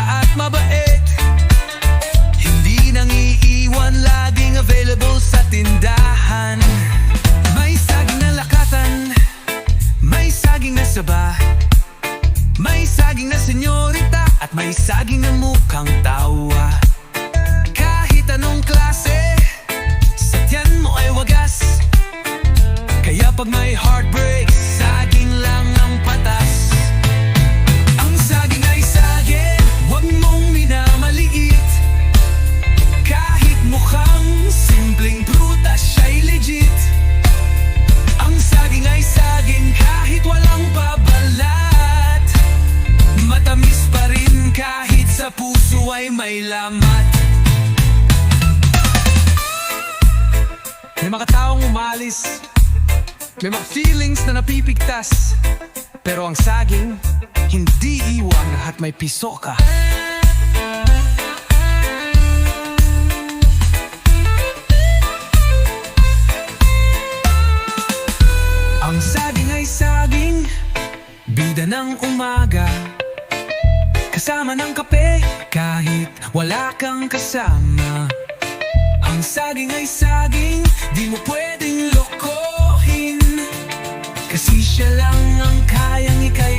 at mabait. Hindi nang iiwan, laging available sa tindahan. May saging na lakatan, may saging na saba, may saging na senyorita, at may saging na mukhang tawa. Kahit anong klase, sa tiyan mo ay wagas. Kaya pag may heartbreak, saging lang ang patas. Ang saging ay saging, huwag mong minamaliit. Kahit mukhang simpleng prutas, siya'y legit. Ang saging ay saging, kahit walang babalat. Matamis pa rin kahit sa puso ay may lamat. May mga taong umalis, may mga feelings na napipigtas, pero ang saging, hindi iwan at may piso ka. Ang saging ay saging, bida ng umaga, kasama ng kape, kahit wala kang kasama. Ang saging ay saging, di mo pwedeng lokohin, kasi siya lang ang kayang ika'y